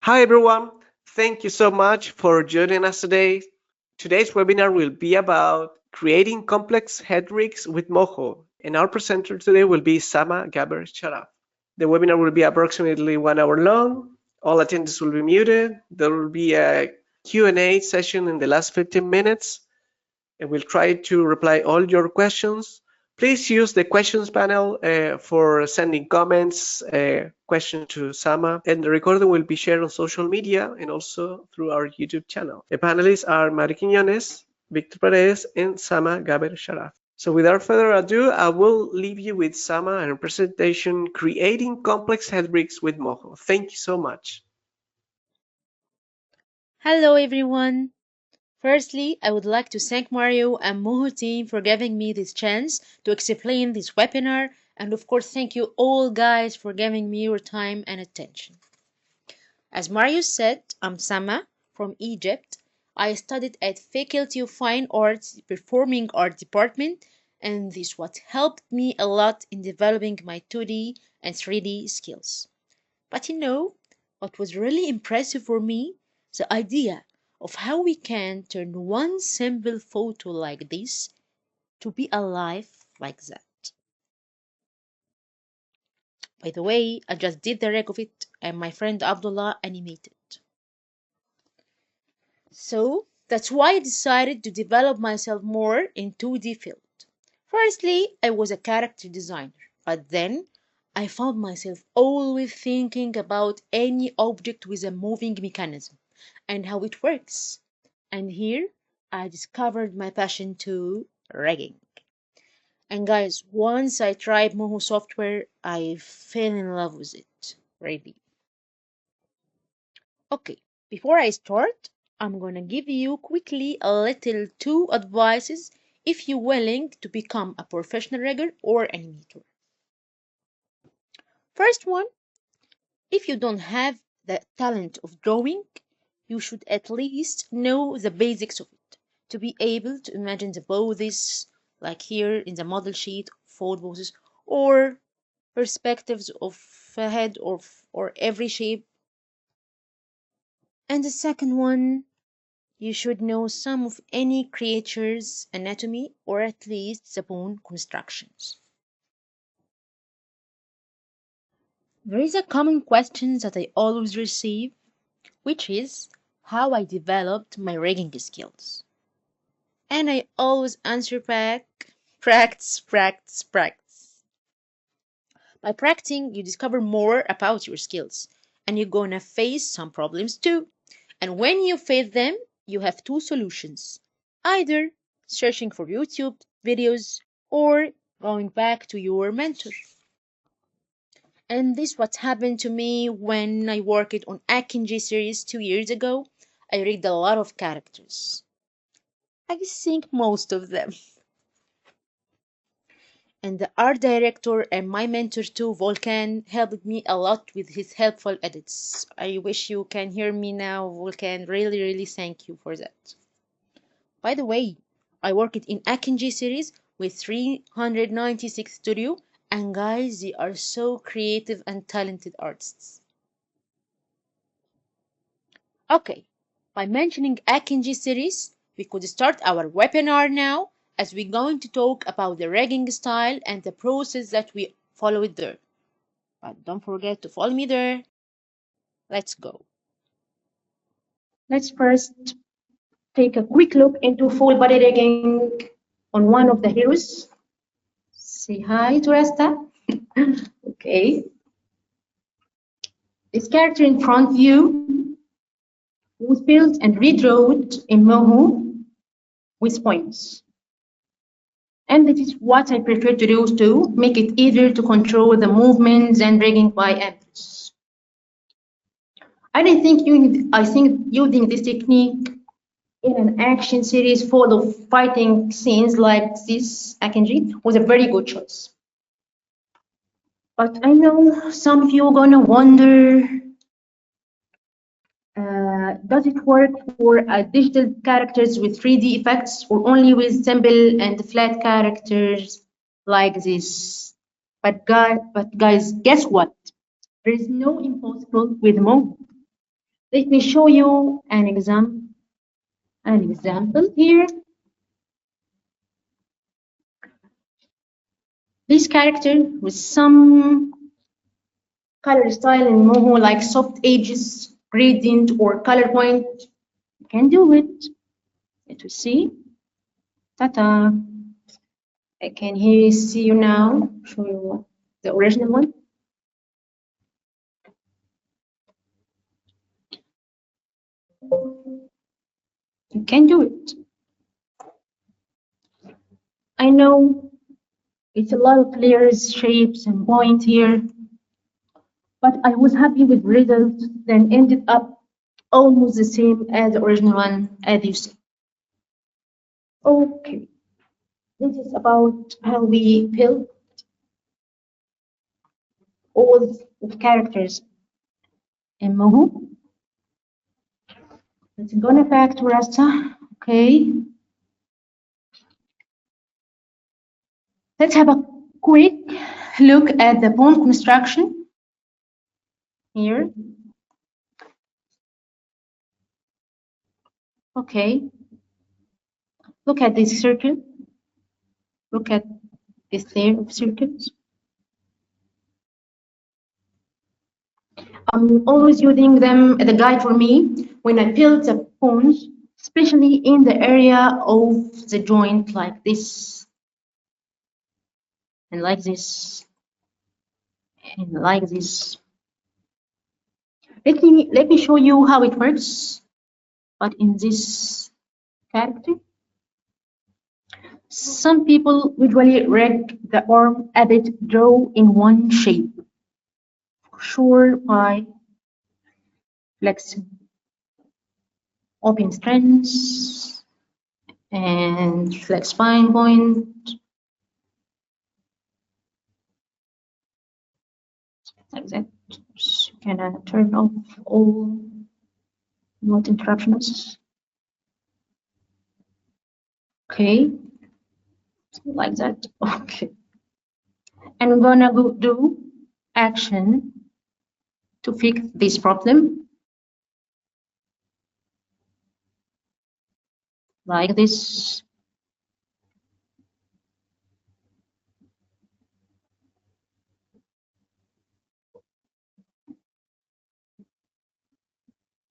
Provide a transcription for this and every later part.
Hi everyone, thank you so much for joining us today. Today's webinar will be about creating complex head rigs with Moho, and our presenter today will be Sama Gaber Sharaf. The webinar will be approximately 1 hour long. All attendees will be muted. There will be a Q&A session in the last 15 minutes, and we'll try to reply all your questions. Please use the questions panel for sending comments, questions to Sama, and the recording will be shared on social media and also through our YouTube channel. The panelists are Mari Quiñones, Victor Perez, and Sama Gaber Sharaf. So without further ado, I will leave you with Sama and her presentation, Creating Complex Head Rigs with Moho. Thank you so much. Hello everyone. Firstly, I would like to thank Mario and Moho team for giving me this chance to explain this webinar, and of course thank you all guys for giving me your time and attention. As Mario said, I'm Sama from Egypt. I studied at Faculty of Fine Arts Performing Art Department, and this what helped me a lot in developing my 2D and 3D skills. But what was really impressive for me? The idea of how we can turn one simple photo like this to be alive like that. By the way, I just did the rec of it and my friend Abdullah animated. So that's why I decided to develop myself more in 2D field. Firstly, I was a character designer, but then I found myself always thinking about any object with a moving mechanism and how it works. And here I discovered my passion to rigging. And guys, once I tried Moho software, I fell in love with it. Really. Okay, before I start, I'm gonna give you quickly a little two advices if you're willing to become a professional rigger or animator. First one, if you don't have the talent of drawing, you should at least know the basics of it to be able to imagine the poses, like here in the model sheet, fold poses, or perspectives of a head or every shape. And the second one, you should know some of any creature's anatomy or at least the bone constructions. There is a common question that I always receive, which is how I developed my rigging skills. And I always answer back, practice, practice, practice. By practicing, you discover more about your skills, and you're gonna face some problems too. And when you face them, you have two solutions: either searching for YouTube videos or going back to your mentor. And this what happened to me when I worked on Akinji series 2 years ago. I read a lot of characters. I think most of them. And the art director and my mentor too, Volkan, helped me a lot with his helpful edits. I wish you can hear me now, Volkan. Really, really thank you for that. By the way, I worked in Akinji series with 396 studio, and guys, they are so creative and talented artists. Okay, by mentioning Akinji series, we could start our webinar now, as we're going to talk about the rigging style and the process that we followed there. But don't forget to follow me there. Let's go. Let's first take a quick look into full body rigging on one of the heroes. Say hi to Rasta. Okay. This character in front view was built and redrawn in Moho with points. And this is what I prefer to do to make it easier to control the movements and rigging by angles. I think using this technique in an action series full of fighting scenes like this, Akinji, was a very good choice. But I know some of you are gonna wonder, does it work for digital characters with 3D effects or only with simple and flat characters like this? But guys, guess what? There is no impossible with Moho. Let me show you an example here. This character with some color style in Moho, like soft edges, gradient, or color point, you can do it. Let us see. Ta-ta. I can here see you now. Show you the original one. You can do it. I know it's a lot of layers, shapes, and points here, but I was happy with the result, then ended up almost the same as the original one, as you see. Okay, this is about how we build all the characters in Moho. Let's go back to Rasta. Okay, let's have a quick look at the bone construction here. Okay, look at this circle. Look at this layer of circles. I'm always using them as a guide for me when I build the bones, especially in the area of the joint like this and like this and like this. Let me show you how it works, but in this character. Some people usually rig the arm a bit draw in one shape, for sure by flexing, open strands, and flex spine point, like that. So can I turn off all not interruptions? Okay, like that. Okay, and I'm gonna go do action to fix this problem, like this.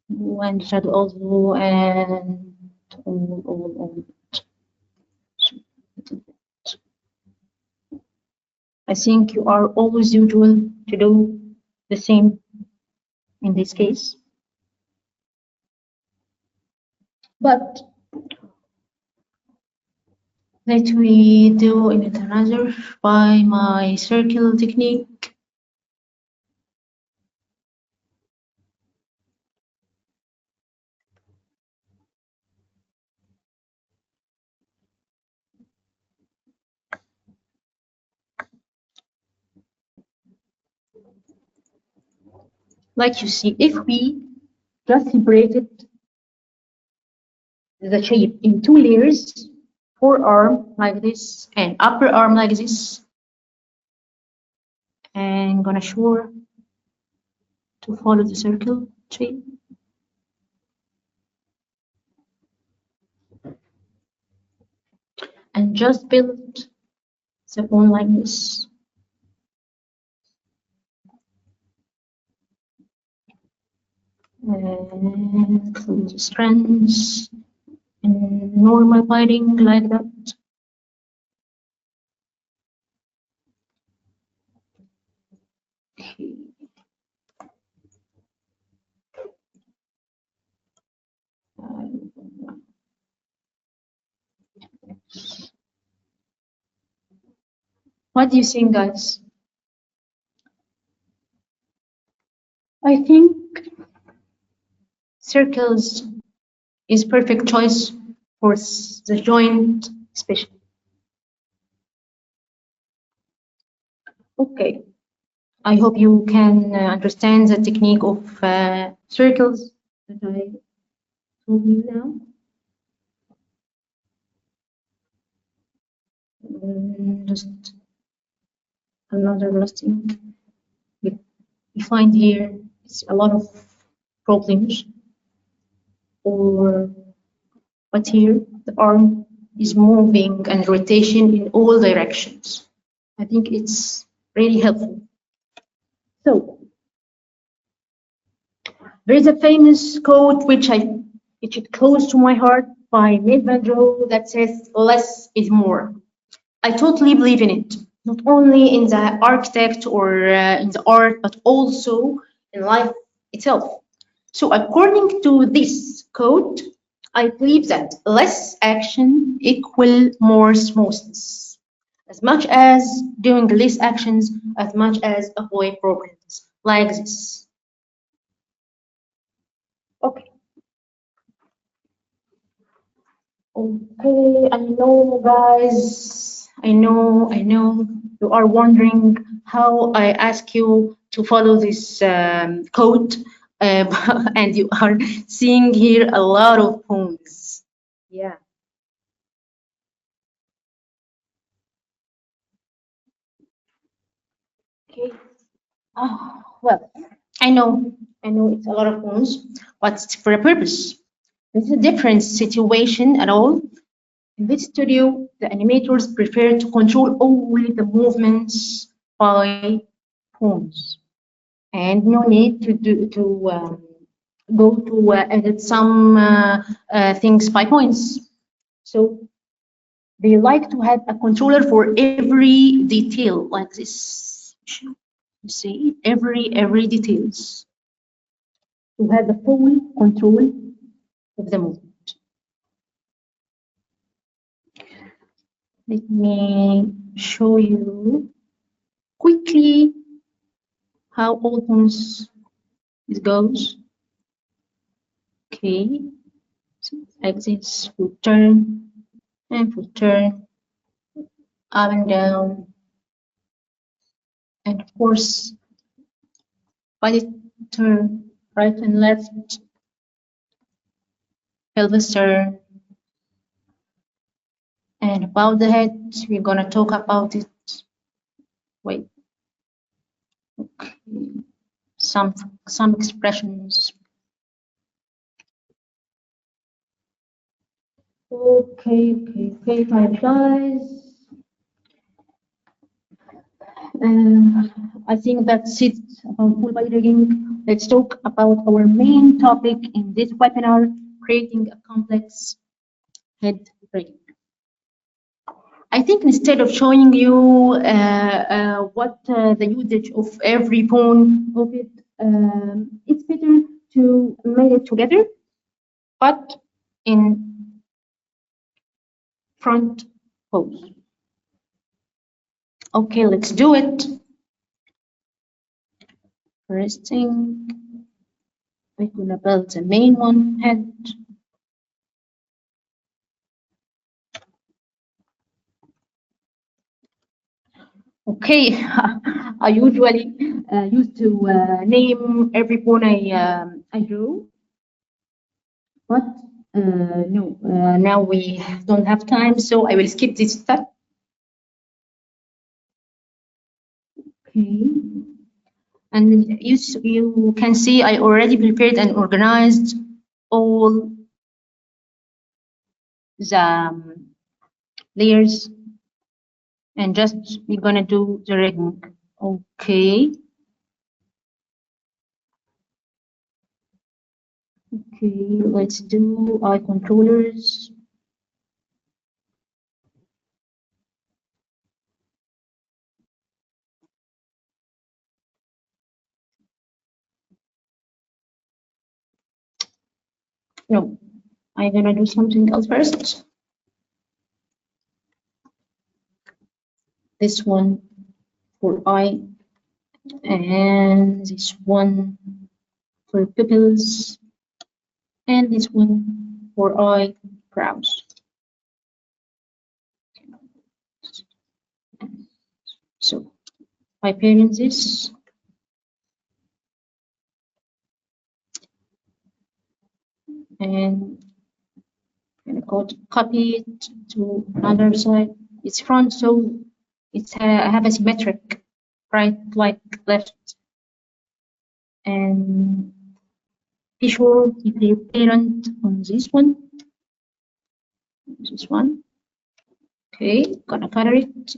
And shadow also and all. I think you are always usual to do the same in this case. But let me do it another by my circle technique. Like you see, if we just separated the shape in two layers, forearm like this and upper arm like this, and gonna sure to follow the circle shape. And just build the bone like this. And through the strands and normal biting like that. Okay. What do you think, guys? I think circles is perfect choice for the joint, especially. Okay, I hope you can understand the technique of circles that I told you now. Just another last thing we find here is a lot of problems, or but here the arm is moving and rotation in all directions. I think it's really helpful. So there is a famous quote which is close to my heart by Maeve Mandel that says less is more. I totally believe in it, not only in the architect or in the art, but also in life itself. So according to this quote, I believe that less action equal more smoothness. As much as doing less actions, as much as avoid problems like this. Okay. Okay, I know, guys. I know you are wondering how I ask you to follow this code, and you are seeing here a lot of poems. Yeah. Okay. Well, I know it's a lot of poems, but it's for a purpose. This is a different situation at all. In this studio, the animators prefer to control only the movements by phones, and no need to go to edit some things by points. So they like to have a controller for every detail, like this. You see, every details to have the full control of the movement. Let me show you quickly how opens it goes. Okay, so like this, we turn and we turn up and down, and of course, body turn right and left, pelvis turn, and about the head, we're gonna talk about it. Wait, okay, some expressions. Okay, time flies. I think that's it about full body rigging. Let's talk about our main topic in this webinar, creating a complex head rigging. I think instead of showing you what the usage of every pawn of it, it's better to make it together, but in front pose. Okay, let's do it. First thing, we're gonna build the main one head. Okay, I usually used to name every pawn I drew, but no, now we don't have time, so I will skip this step. Okay, and you can see I already prepared and organized all the layers, and just we're gonna do the rigging. Okay. Okay, let's do eye controllers. No, I'm gonna do something else first. This one for eye, and this one for pupils, and this one for eyebrows. So by pairing this, and I'm gonna copy it to another side. It's front, so it's have a symmetric right, like left, and Be sure keep your parent on this one. This one. Okay, gonna color it.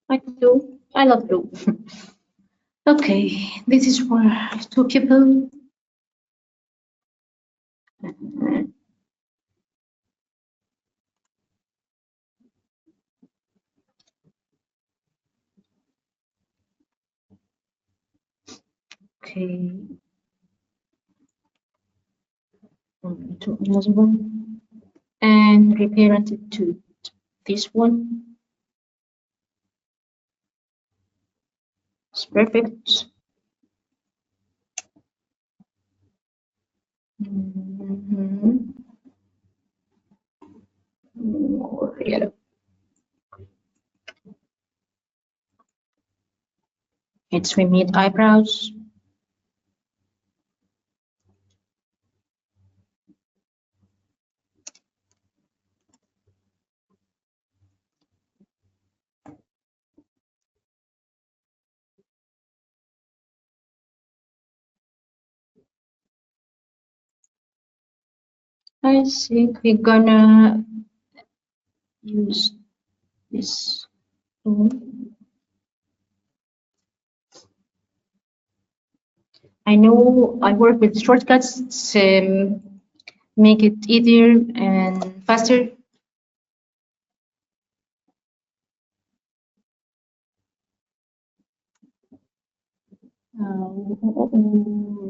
Like blue. I love blue. Okay, this is for two people. Okay. To another one and reparent it to this one. It's perfect. More yellow. It's we made eyebrows. I think we're gonna use this tool. I know I work with shortcuts to make it easier and faster.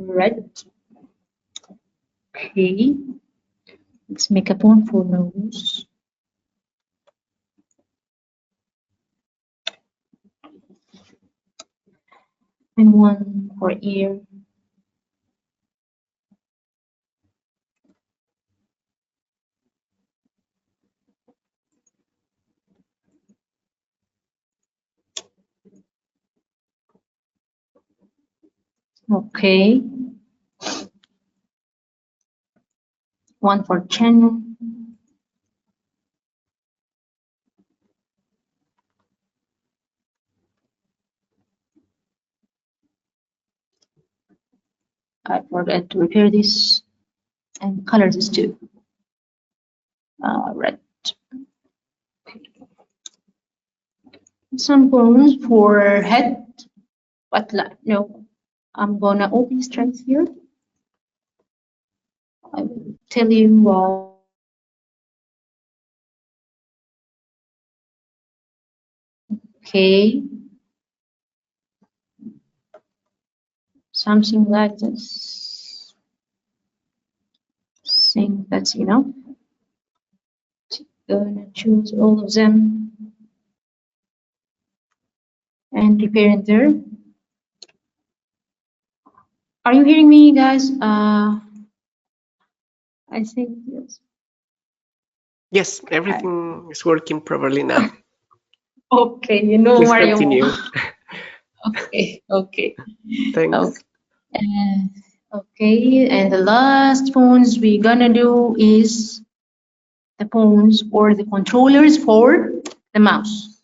Red. Okay. Let's make a one for nose. And one for ear. Okay. One for chin. I forgot to repair this and color this too. Red. Okay. Some bones for head, but no. I'm gonna open strength here. I will tell you why. Okay. Something like this. Think that's enough. Gonna choose all of them and repair there. Are you hearing me, guys? I think yes. Yes, everything is working properly now. Okay, you know Please where continue. Okay, okay. Thanks. Okay, and the last phones we're gonna do is the phones or the controllers for the mouse.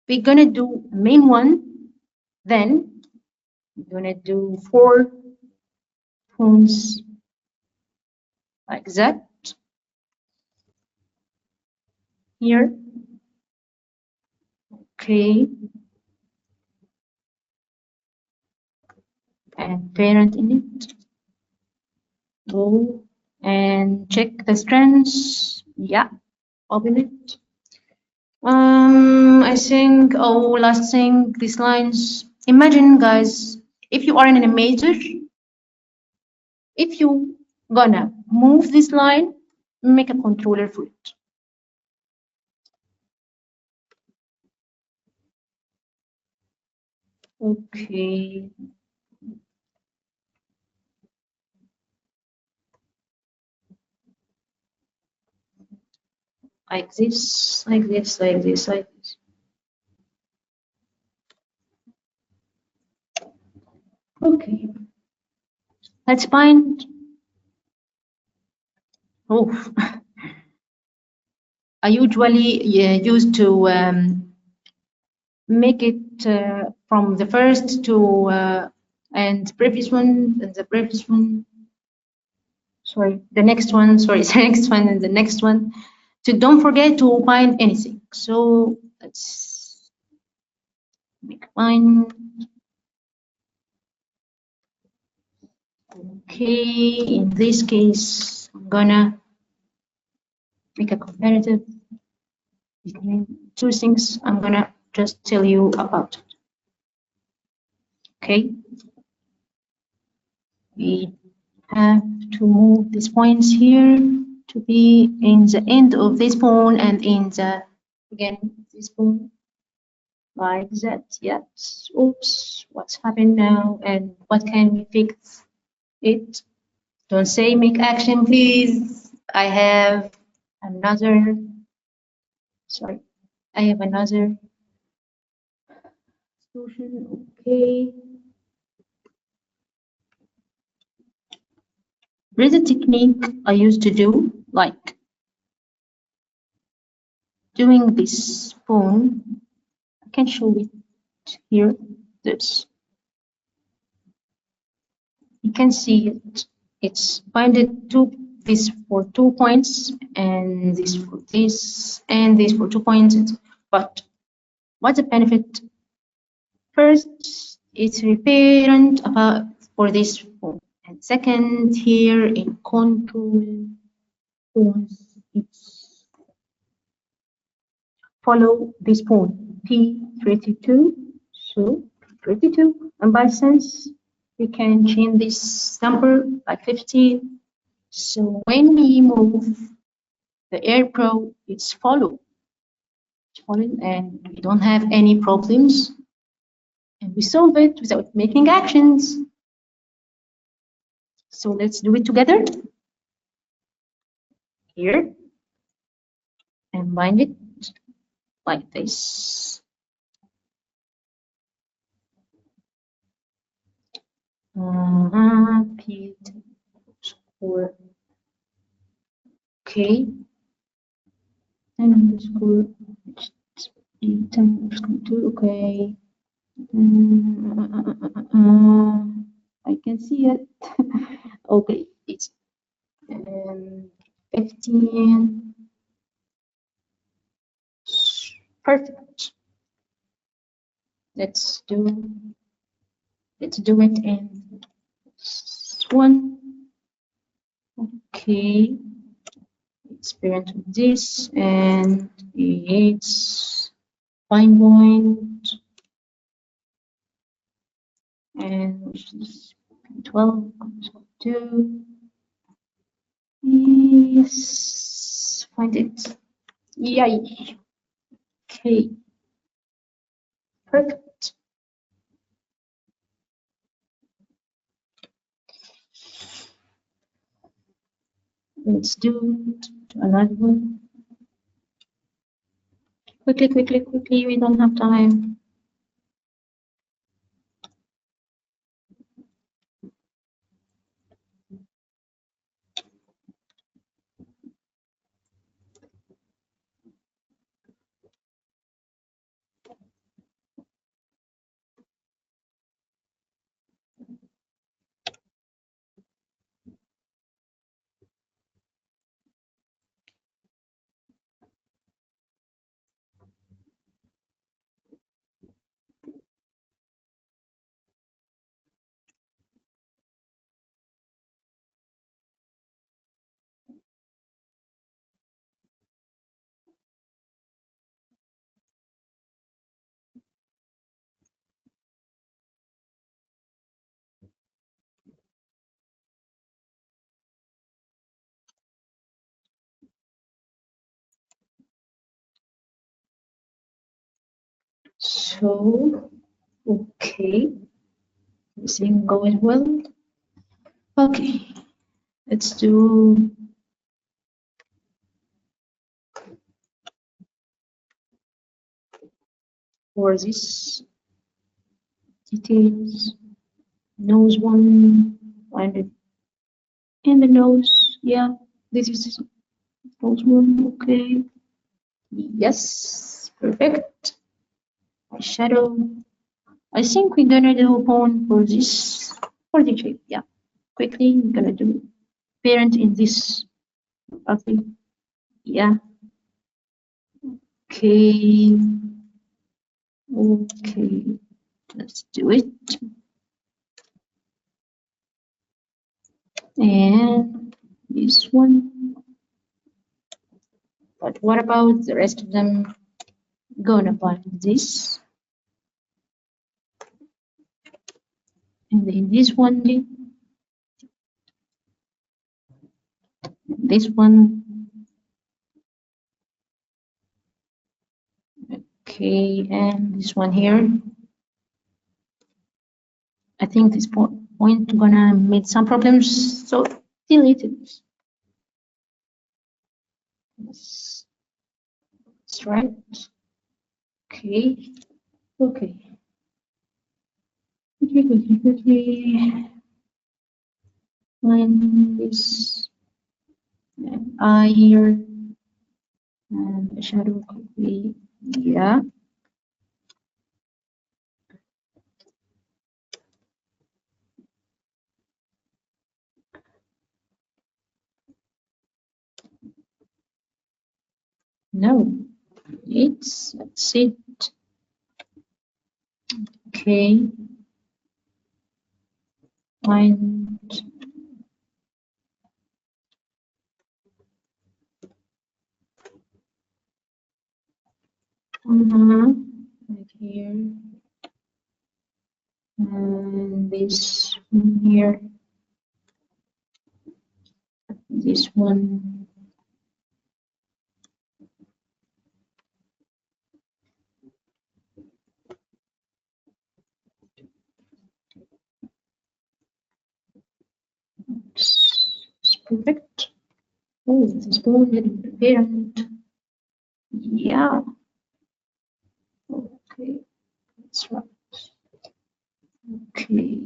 We're gonna do the main one, then we're gonna do 4 phones like that here. Okay, and parent in it. Go and check the strands. Yeah, open it. I think, last thing, these lines. Imagine, guys, if you are an animator, if you gonna move this line, make a controller for it. Okay. Like this, like this, like this, like this. Okay. Let's find. Oh, I usually used to make it from the first to and previous one and the previous one. Sorry, the next one. Sorry, the next one and the next one. So don't forget to find anything. So let's make mine. Okay, in this case, I'm gonna make a comparative between two things. I'm gonna just tell you about it. Okay, we have to move these points here to be in the end of this bone and in the again this bone like that. Yes. Oops, what's happened now and what can we fix it? Don't say make action, please. I have another, sorry, I have another solution. Okay. There's a technique I used to do, like doing this spoon. I can show it here. This. You can see it. It's binded to this for 2 points and this for this and this for 2 points. But what's the benefit? First, it's reparent about for this phone. And second, here in control phones, it's follow this phone P32. So 32, and by sense, we can change this number by 15. So when we move the Air Pro, it's following and we don't have any problems. And we solve it without making actions. So let's do it together. Here. And bind it like this. P score. Okay. And underscore P10_2. Okay. I can see it. Okay, it's 15. Perfect. Let's do it in this one. Okay. It's parent of this and it's fine point and which is 12 2. Yes, find it. Yay. Okay. Perfect. Let's do another one. Quickly, we don't have time. So, okay, everything going well. Okay, let's do for this details. Nose one, find it in the nose. Yeah, this is nose one. Okay. Yes, perfect. shadow. I think we're gonna do bone for this, for the shape. Yeah, quickly we're gonna do parent in this. Okay. Yeah. Okay. Okay. Let's do it. And this one. But what about the rest of them? Gonna find this. And then this one, this one. Okay, and this one here. I think this point gonna make some problems, so delete it. Yes, that's right. Okay, okay. Quickly. Find this eye here and shadow quickly. Yeah. No, that's it. Okay. Find right here. And this one here. This one. It's perfect. Oh, this bone is parent. Yeah. Okay, that's right. Okay.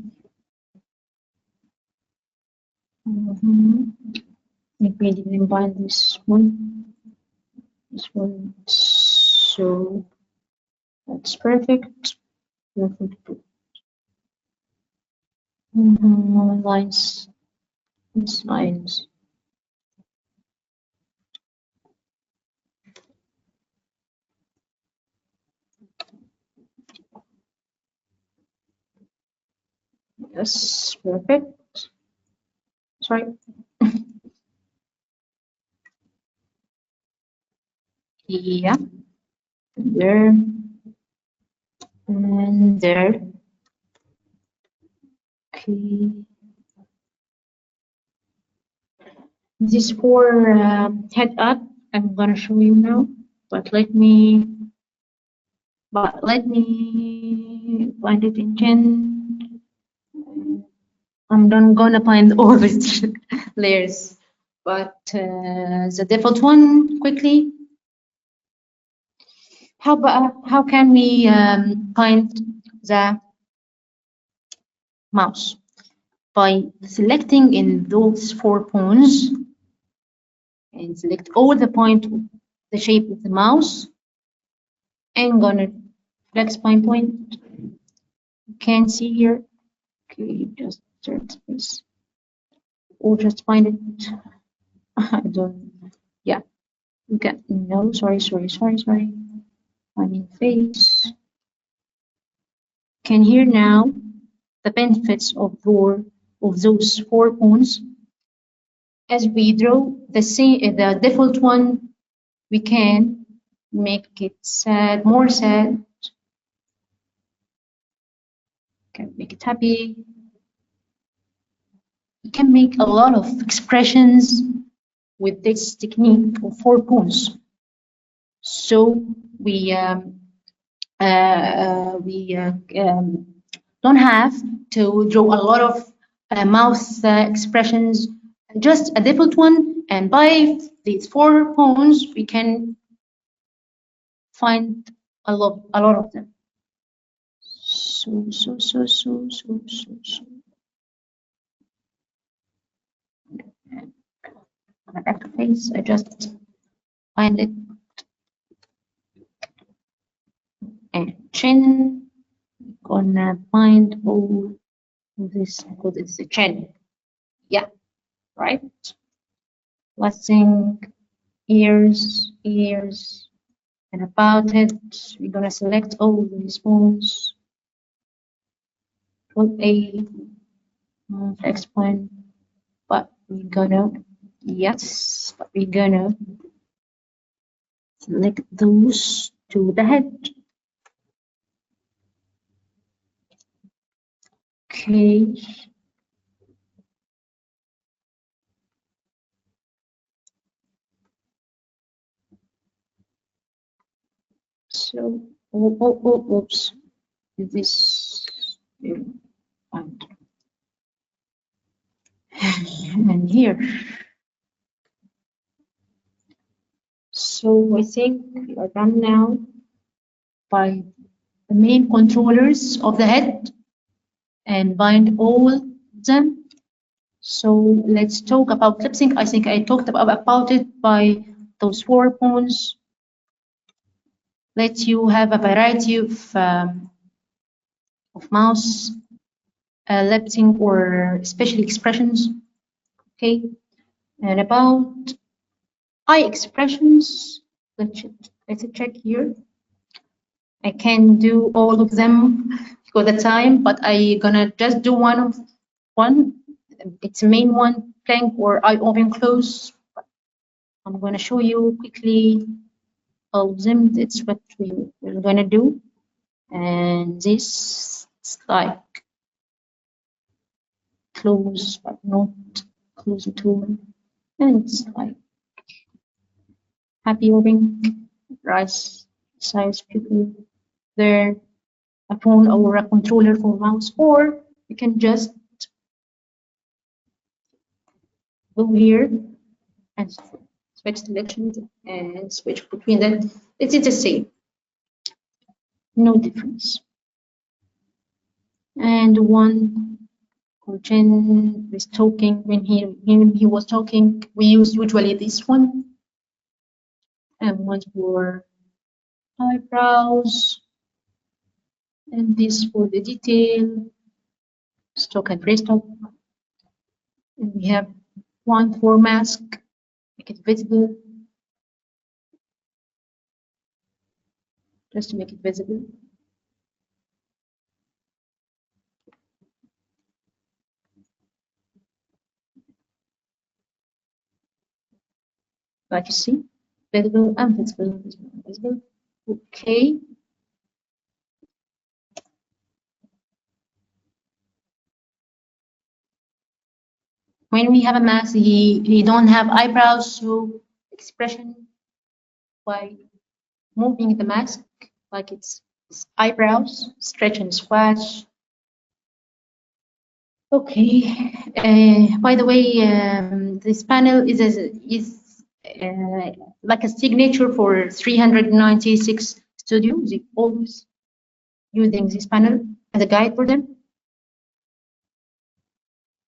Maybe I didn't buy this one. This one. So that's perfect. Perfect. Lines. These lines. Yes, perfect. Sorry. Yeah. There. And there. Okay. This for head up, I'm gonna show you now. But let me find it in 10. I'm not gonna find all these layers, but the default one quickly. How can we find the mouse? By selecting in those 4 points and select all the point, the shape of the mouse, and gonna flex point. You can see here. Okay, just search this or just find it. I don't. Yeah, you can. No, sorry. Finding face. Can hear now the benefits of those 4 points. As we draw the default one, we can make it sad, more sad. Can make it happy. We can make a lot of expressions with this technique of 4 points. So we don't have to draw a lot of mouth expressions, just a default one, and by these 4 points we can find a lot of them. So back to face, I just find it and chin. Gonna bind all this because it's the chin. Yeah, right. Last thing, ears, and about it, we're gonna select all these bones. Put a flex point, but we're gonna select those to the head. Okay. So, oops. This and here. So I think we are done now by the main controllers of the head and bind all of them. So let's talk about lip sync. I think I talked about it by those 4 bones. Let you have a variety of mouse lip sync or special expressions. Okay, and about eye expressions, let's check here. I can do all of them for the time, but I gonna just do one. It's a main one, blank or eye open close. I'm gonna show you quickly all of them. That's what we're gonna do. And this is like close, but not close at all. And it's like happy open, right size people there, a phone or a controller for mouse, or you can just go here and switch selections and switch between them. It is the same, no difference. And one Chen was talking when he was talking, we use usually this one, and one for eyebrows, and this for the detail, stock and restock. And we have one for mask, make it visible, just to make it visible. Like you see, visible and visible, visible, visible. Okay. When we have a mask, he don't have eyebrows, so expression by moving the mask like it's eyebrows, stretch and squash. Okay. By the way, this panel is like a signature for 396 studios. They always using this panel as a guide for them.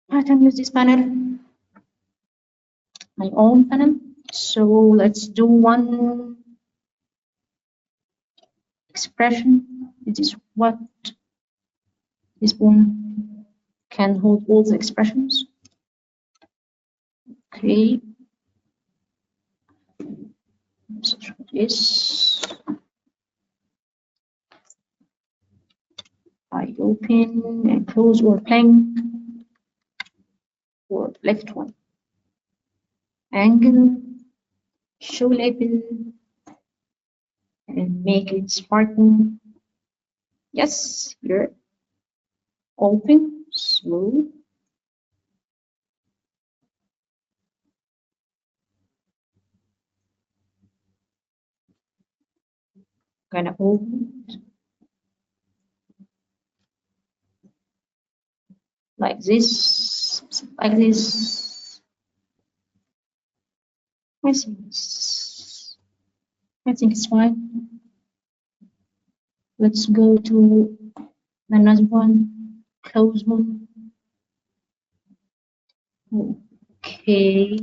I can use this panel, my own panel. So let's do one expression. It is what this one can hold all the expressions. Okay. So this I open and close or blank or left one. Angle, show label, and make it sparkle. Yes, here. Open, smooth. Gonna open it like this, like this. I think it's fine. Let's go to another one, close one. Okay,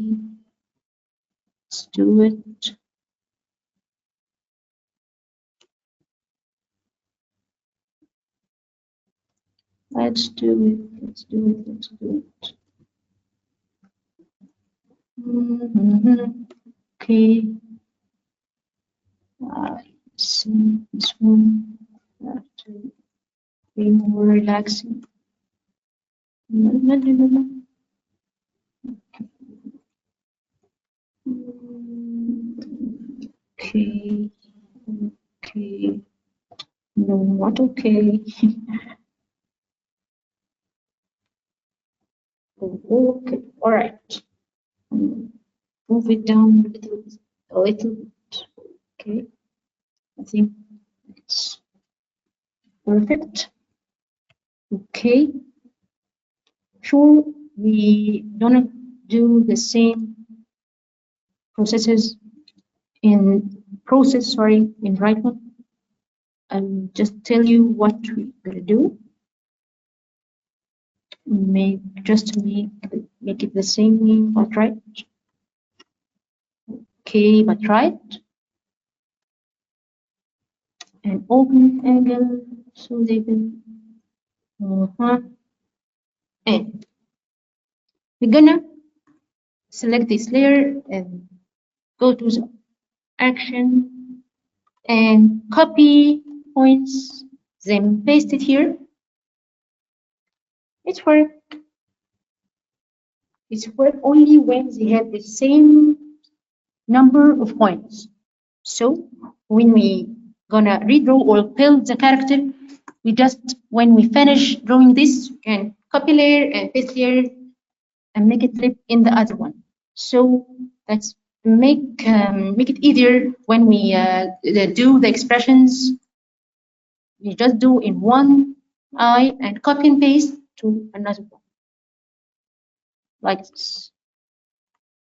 let's do it. Let's do it. Let's do it. Let's do it. Okay. See this one. Have to be more relaxing. No, no, no, no, no. Okay. Okay. No, not okay. Okay. All right. Move it down a little bit. Okay. I think it's perfect. Okay. Sure, we don't do the same processes in right one. I'll just tell you what we're gonna do. Make it the same but right. Okay, but right. And open angle so they can and we're gonna select this layer and go to the action and copy points, then paste it here. It's work. It's work only when they have the same number of points. So when we gonna redraw or build the character, we just when we finish drawing this, we can copy layer and paste layer and make it live in the other one. So that's make it easier when we do the expressions. We just do in one eye and copy and paste to another one, like this.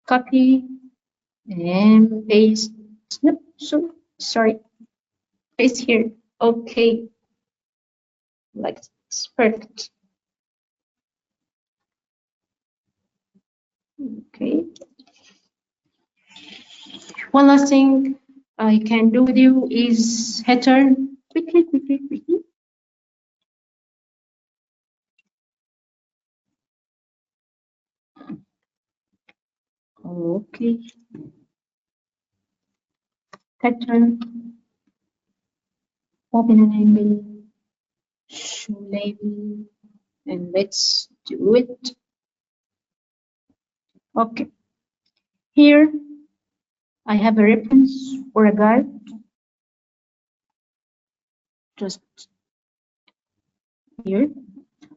Copy and paste. No, so sorry. Paste here. Okay, like this. Perfect. Okay. One last thing I can do with you is header. Quickly, quickly, quickly. Okay. Header. Open an angle. Show label. And let's do it. Okay. Here I have a reference or a guide. Just here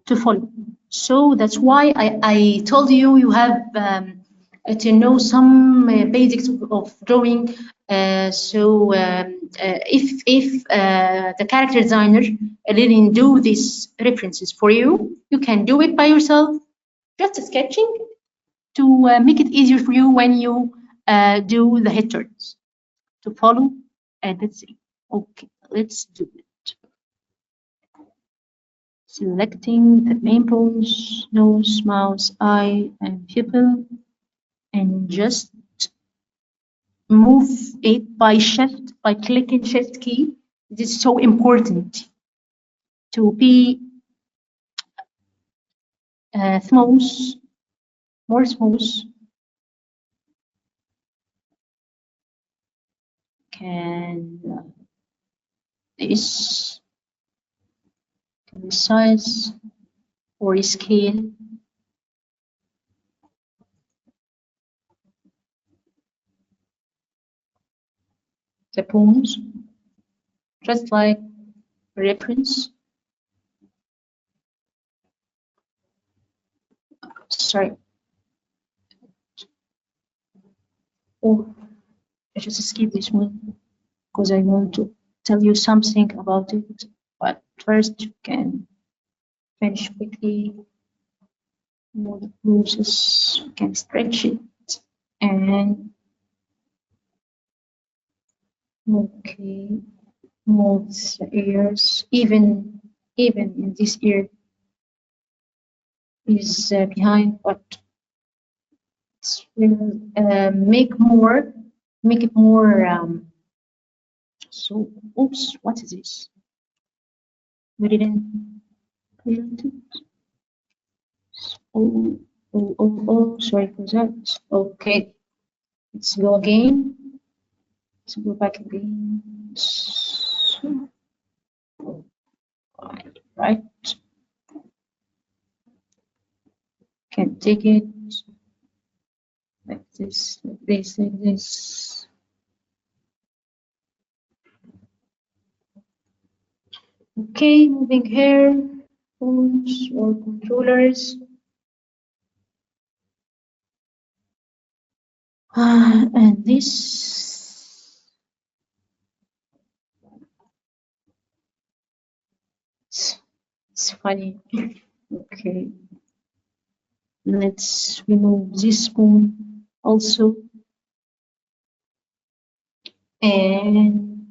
to follow. So that's why I told you you have to know some basics of drawing. If the character designer didn't do these references for you, you can do it by yourself, just sketching to make it easier for you when you do the head turns to follow. And let's see. Okay, let's do it. Selecting the main bones, nose, mouth, eye, and pupil, and just move it by shift, by clicking shift key. It is so important to be smooth, more smooth. Can this size or scale the bones, just like reference. Sorry. Oh, I just skip this one because I want to tell you something about it. But first, you can finish quickly. More the process, you can stretch it and okay, move the ears. Even in this ear is behind, but it will make it more. So, oops, what is this? We didn't Oh, sorry for that. Okay, let's go again. Let's go back again. So, right, can take it like this, like this, like this. Okay, moving here, phones or controllers. And this, it's funny. Okay, let's remove this phone also, and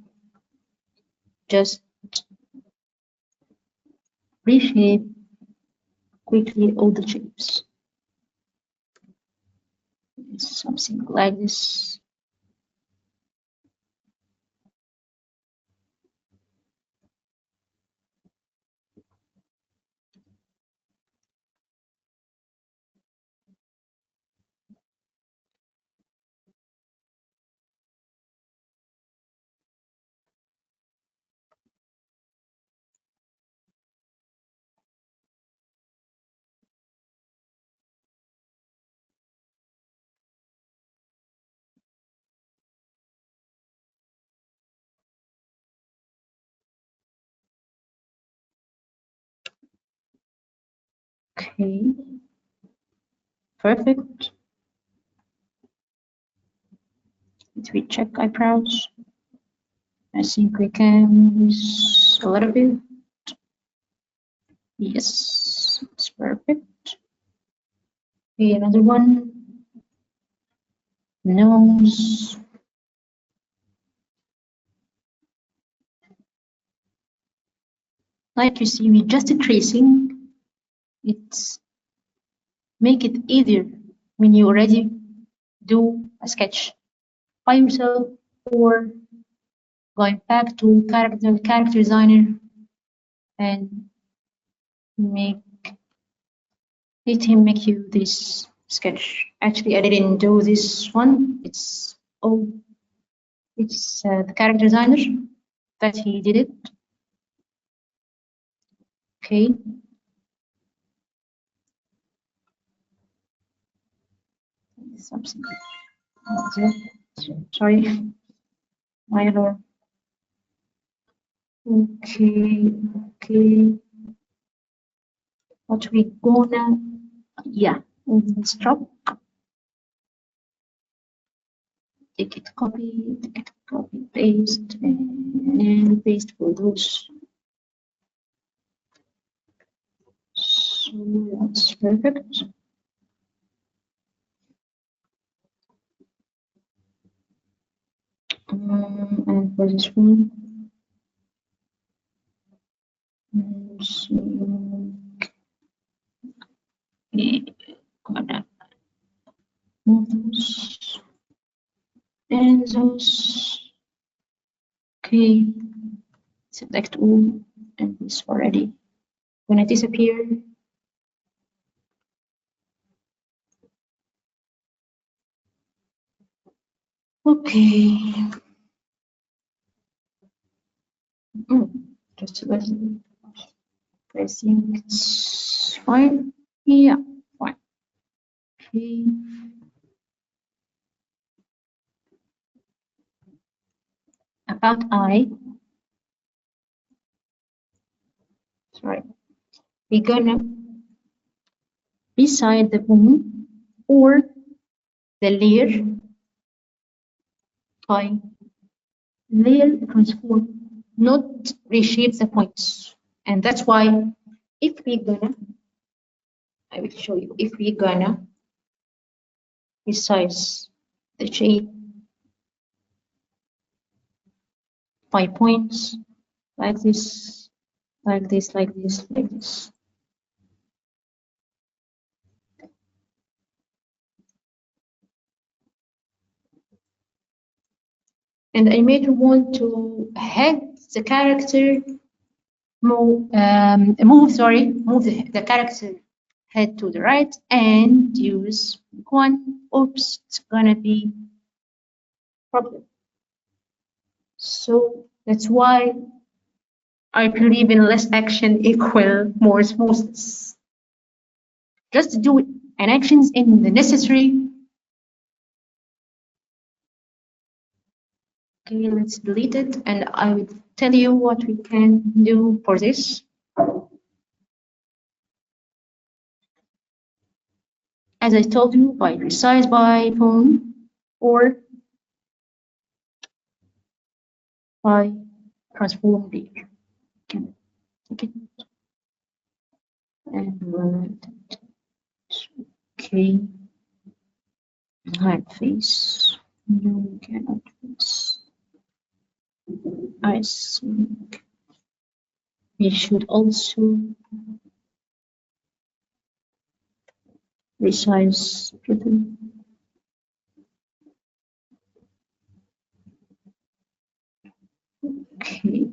just reshape quickly all the shapes. Something like this. Okay, perfect. Let me check eyebrows. I think we can use a little bit. Yes, it's perfect. Okay, another one. Nose. Like you see, we just tracing. It's make it easier when you already do a sketch by yourself or going back to character designer and make let him make you this sketch. Actually, I didn't do this one. It's the character designer that he did it. Okay. Something. Sorry, my alarm. Okay, okay. What we gonna? Yeah, stop. Take it, copy, paste, and paste for those. So that's perfect. And for this one, so we gonna move those and those. Okay, select all, and it's already gonna disappear. Okay. Just let me. I think it's fine. Yeah, fine. Okay. About I. Sorry. We're gonna beside the boom or the layer by layer transform, not reshape the points. And that's why if we're gonna, I will show you, if we're gonna resize the shape by points like this, like this, like this, like this. And I may want to hide the character move the character head to the right and use one. Oops, it's gonna be problem. So that's why I believe in less action equal more smoothness. Just do an actions in the necessary. Okay, let's delete it, and I will tell you what we can do for this. As I told you, by resize by phone or by transform layer. Can take it and run it. Okay, hide face. You cannot face. I think we should also resize written. Okay.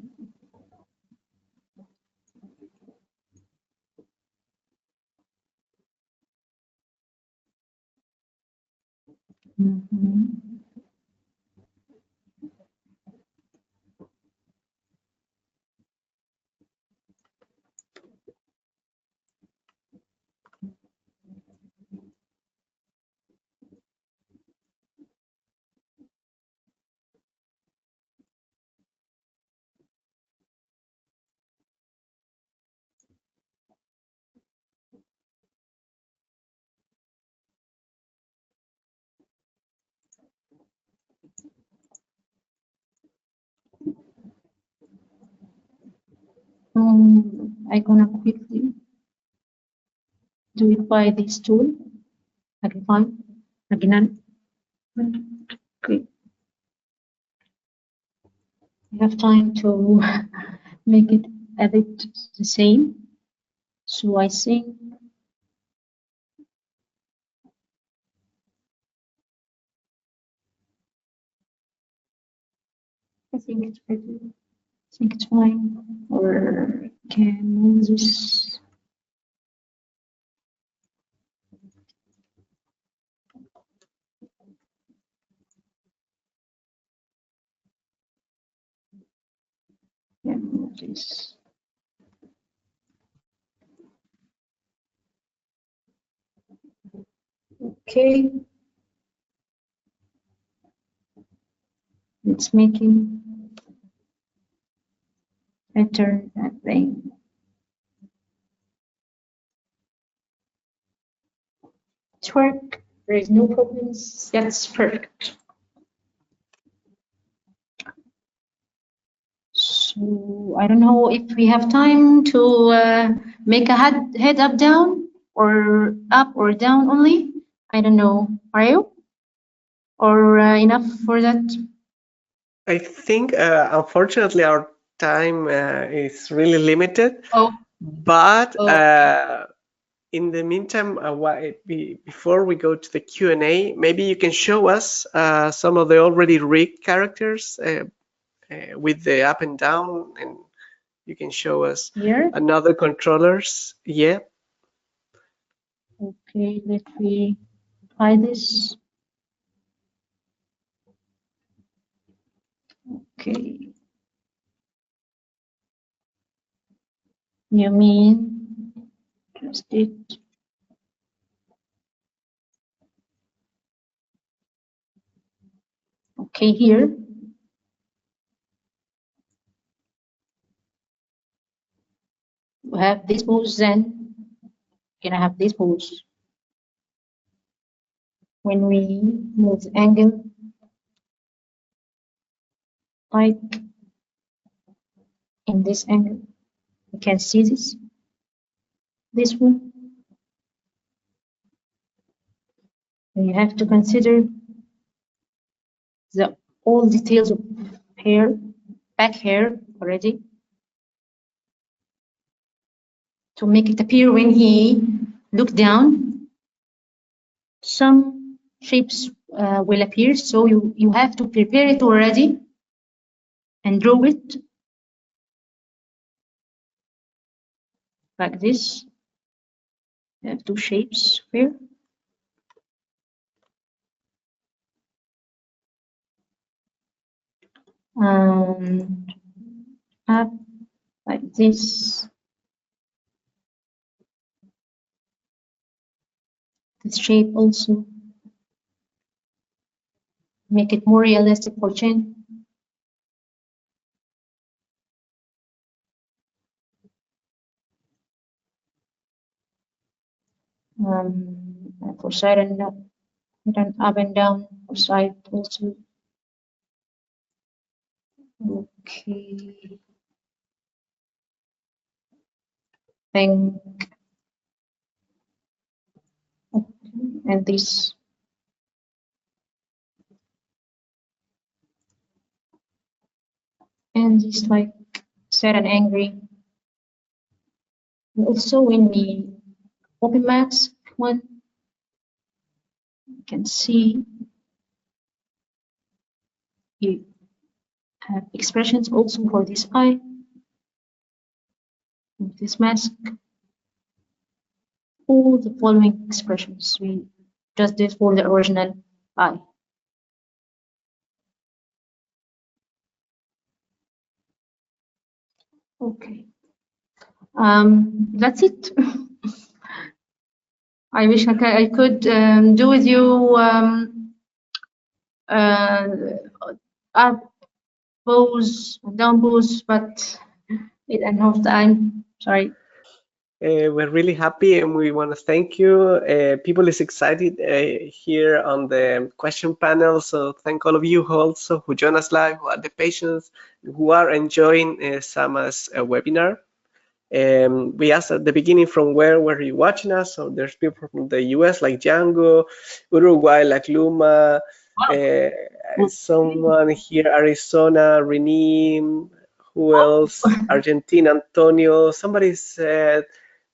I'm gonna quickly do it by this tool. Again. Okay. I have time to make it a bit the same. So I think it's pretty. I think it's fine. Or can move this. Yeah, move this. Okay. It's making better that thing. It's work. There is no problems. That's perfect. So I don't know if we have time to make a head up down or up or down only. I don't know. Are you? Or enough for that? I think, unfortunately, our time is really limited. Oh. But Oh. in the meantime, before we go to the Q&A, maybe you can show us some of the already rigged characters with the up and down, and you can show us Here? another controllers. Yeah. Okay, let me try this. Okay. You mean just it? Okay, here. We have this pose, then can I have this pose? When we move the angle, like in this angle, you can see this one. And you have to consider the all details of hair, back hair already, to make it appear when he look down. Some shapes will appear, so you have to prepare it already and draw it. like this. I have two shapes here. And up like this. This shape also make it more realistic for chin. For side and up, then up and down for side also. Okay. Think and this. And this like sad and angry. And also in the open max one, you can see you have expressions also for this eye, with this mask. All the following expressions we just did for the original eye. Okay. That's it. I wish I could do with you up pose and down pose, but it enough time. Sorry. We're really happy and we want to thank you. People is excited here on the question panel. So thank all of you also who join us live, who are the patients, who are enjoying Sama's webinar. We asked at the beginning from where were you watching us? So there's people from the US like Django, Uruguay like Luma, someone here, Arizona, Renim, who else? Argentina, Antonio, somebody said,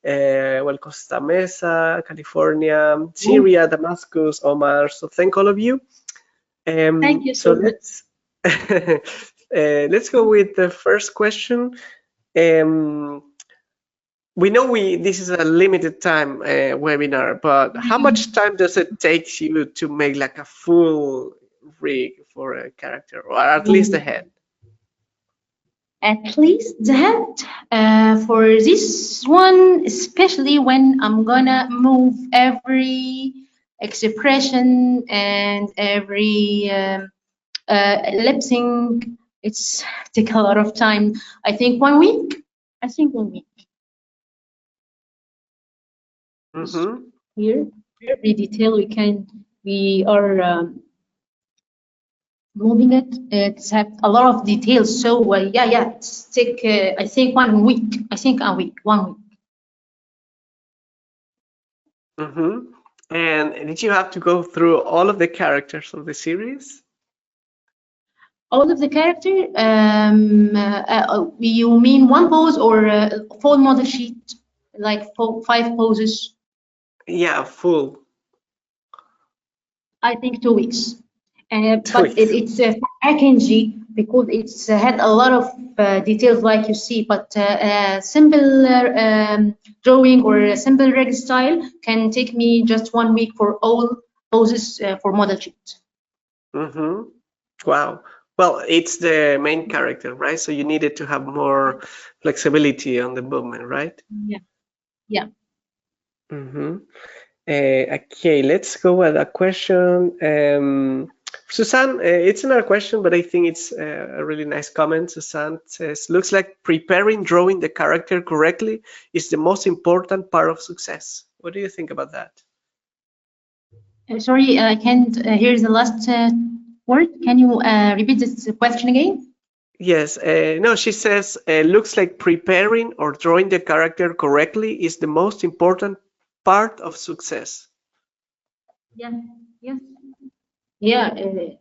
well, Costa Mesa, California, Syria, Damascus, Omar. So thank all of you. Thank you So so much. let's go with the first question. We know this is a limited time webinar, but how much time does it take you to make like a full rig for a character, or at least a head? At least that for this one, especially when I'm gonna move every expression and every lip sync, it's take a lot of time. I think 1 week. I think 1 week. Mm-hmm. Here, every detail we are moving it. It's have a lot of details. So yeah, it's take I think 1 week. I think a week, 1 week. Mm-hmm. And did you have to go through all of the characters of the series? All of the character, you mean one pose or full model sheet, like 5 poses? Yeah, full. I think 2 weeks. 2 But weeks. it's packaging because it's had a lot of details like you see, but simple drawing or a simple reg style can take me just 1 week for all poses for model sheet. Mm-hmm. Wow. Well, it's the main character, right? So you needed to have more flexibility on the movement, right? Yeah. Mm-hmm. Okay, let's go with a question. Suzanne, it's another question, but I think it's a really nice comment. Suzanne says, looks like preparing drawing the character correctly is the most important part of success. What do you think about that? Sorry, I can't hear the last word. Can you repeat this question again? Yes, no, she says, looks like preparing or drawing the character correctly is the most important part of success. Yeah. Yeah,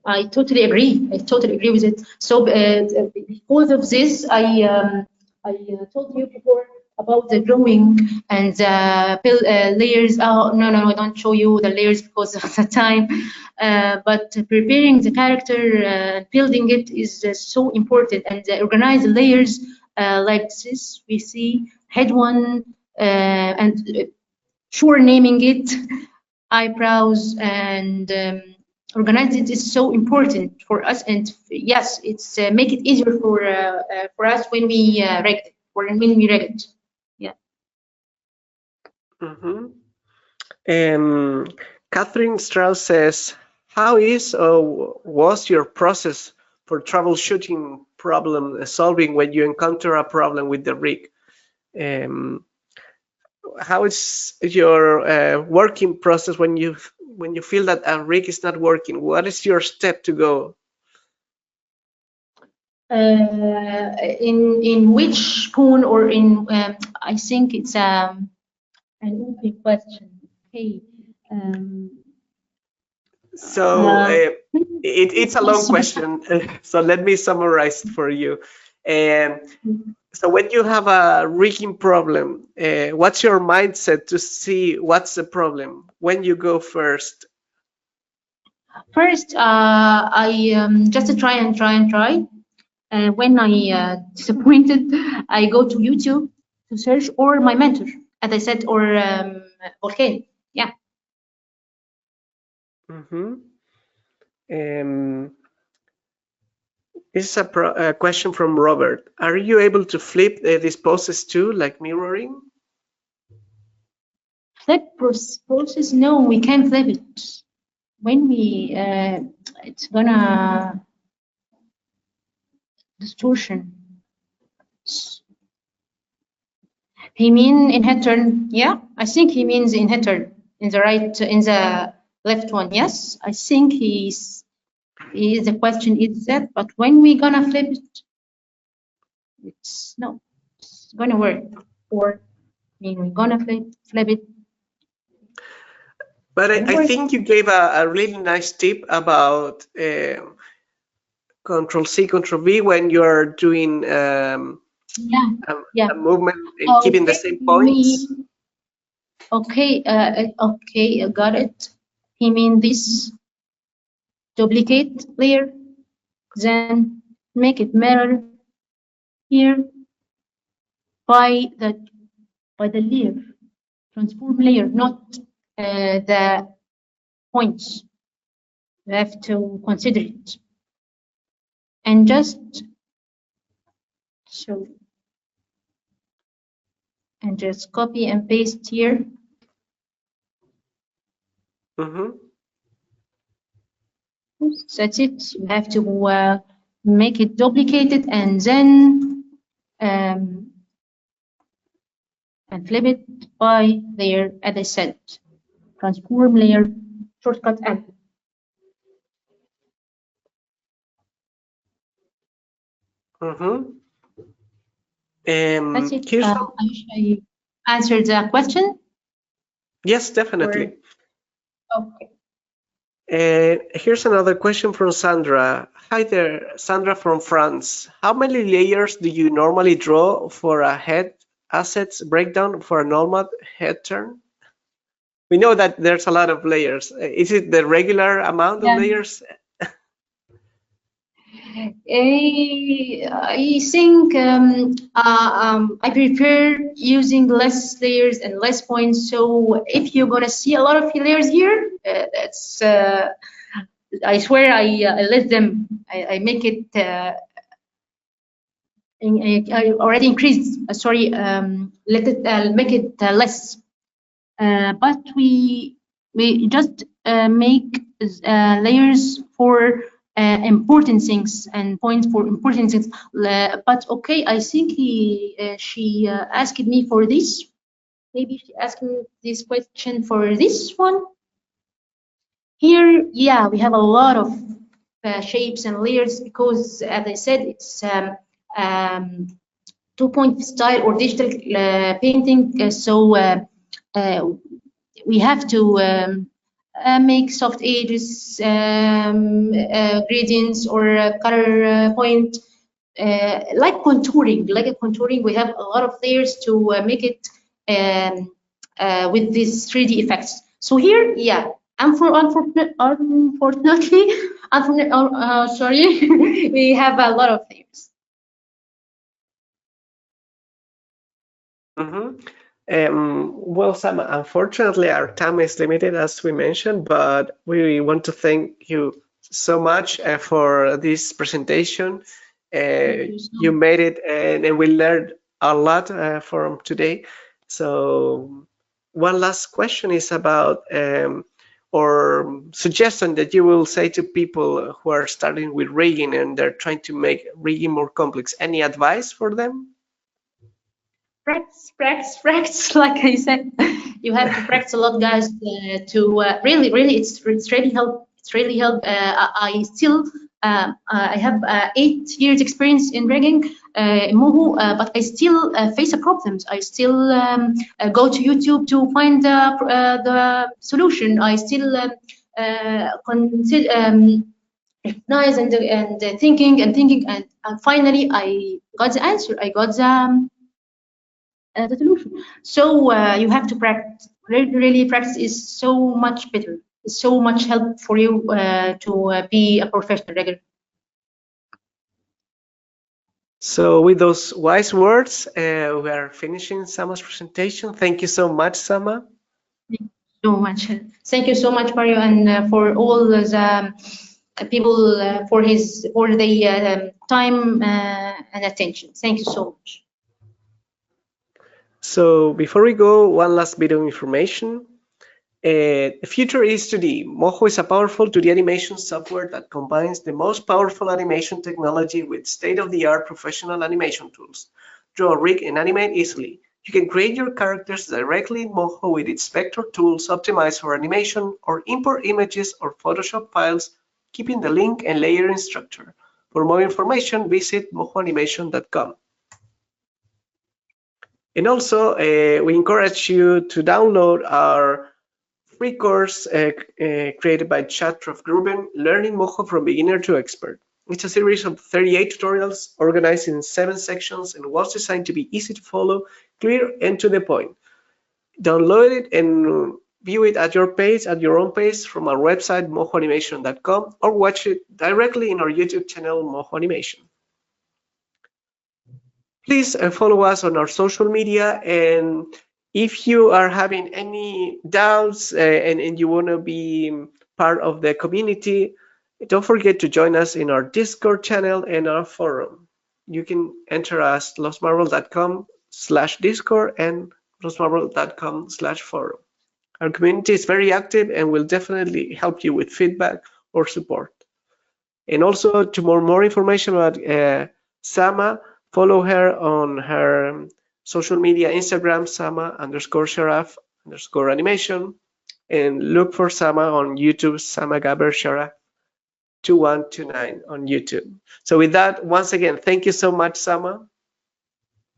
I totally agree. I totally agree with it. So because of this, I told you before about the drawing and layers. Oh no, I don't show you the layers because of the time. But preparing the character, building it is so important, and organize the layers like this. We see head one, and sure naming it, eyebrows, and organize it is so important for us. And yes, it's make it easier for us when we reg it, or when we reg it. Yeah. Mm-hmm. Catherine Strauss says, how is or was your process for troubleshooting problem solving when you encounter a problem with the rig? Um, how is your working process when you feel that a rig is not working? What is your step to go? In which phone, or in I think it's an open question. Okay. Um, So uh, it's a long question. So let me summarize it for you. Um, so when you have a rigging problem, what's your mindset to see what's the problem? When you go first? First, I just try and try and try. When I disappointed, I go to YouTube to search, or my mentor, as I said, or okay, yeah. Mm-hmm. Um, this is a question from Robert. Are you able to flip these poses too, like mirroring? Flip process? No, we can't flip it. When we, it's gonna distortion. He mean in head turn? Yeah, I think he means in head turn, in the right, in the left one. Yes, I think the question is that. But when we gonna flip it, it's no, it's gonna work. Or I mean, we're gonna flip it. But Gonna I work. think you gave a really nice tip about Control C, Control V when you're doing Yeah, a, yeah. a movement and keeping the Okay, same me. points. Okay, okay, I got it. He mean this duplicate layer, then make it mirror here by the layer, transform layer, not the points. You have to consider it, and just show, and just copy and paste here. Mm-hmm. That's it. You have to make it duplicated, and then and flip it by layer, as I said, transform layer, shortcut N. Mm-hmm. That's it. Here's I wish I answered the question. yes, Or definitely. okay. Here's another question from Sandra. Hi there, Sandra from France. How many layers do you normally draw for a head assets breakdown for a normal head turn? We know that there's a lot of layers. Is it the regular amount of Yeah. layers? I think I prefer using less layers and less points. So if you're gonna see a lot of layers here, that's I swear I let them. I make it. I already increased. Sorry, let it make it less. But we just make layers for important things and points for important things. But okay, I think she asked me for this. Maybe she asked me this question for this one. Here, yeah, we have a lot of shapes and layers because, as I said, it's um, two-point style or digital painting. We have to make soft edges, gradients, or color point, like contouring. Like a contouring, we have a lot of layers to make it with these 3D effects. So here, yeah, unfortunately, sorry, we have a lot of layers. Mm-hmm. Well, Sam, unfortunately, our time is limited, as we mentioned, but we want to thank you so much for this presentation. Thank you so You much. made it, and we learned a lot from today. So, one last question is about or suggestion that you will say to people who are starting with rigging and they're trying to make rigging more complex. Any advice for them? Practice, practice, practice. Like I said, you have to practice a lot, guys. To really, really, it's really help. It's really help. I still I have 8 years experience in rigging in Moho, but I still face problems. I still go to YouTube to find the solution. I still consider. Recognize and thinking and thinking and finally I got the answer. I got the solution. So you have to practice. Really, really, practice is so much better. It's so much help for you to be a professional rigger. So with those wise words, we are finishing Sama's presentation. Thank you so much, Sama. Thank you so much. Thank you so much, Mario, and for all the people for the time and attention. Thank you so much. So before we go, one last bit of information. The future is 2D. Moho is a powerful 2D animation software that combines the most powerful animation technology with state-of-the-art professional animation tools. Draw, rig, and animate easily. You can create your characters directly in Moho with its vector tools optimized for animation, or import images or Photoshop files, keeping the link and layering structure. For more information, visit mohoanimation.com. And also, we encourage you to download our free course created by Chatrof Gruben, Learning Moho from Beginner to Expert. It's a series of 38 tutorials organized in 7 sections and was designed to be easy to follow, clear, and to the point. Download it and view it at your own pace from our website, mohoanimation.com, or watch it directly in our YouTube channel, Moho Animation. Please follow us on our social media, and if you are having any doubts and you want to be part of the community, don't forget to join us in our Discord channel and our forum. You can enter us lostmarble.com/discord and lostmarble.com/forum. Our community is very active and will definitely help you with feedback or support. And also, to more information about Sama, follow her on her social media, Instagram, Sama_Sharaf_animation, and look for Sama on YouTube, Sama Gaber Sharaf 2129 on YouTube. So with that, once again, thank you so much, Sama.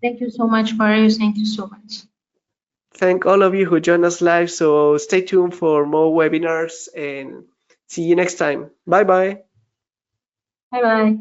Thank you so much, Mario. Thank you so much. Thank all of you who joined us live. So stay tuned for more webinars and see you next time. Bye bye. Bye bye.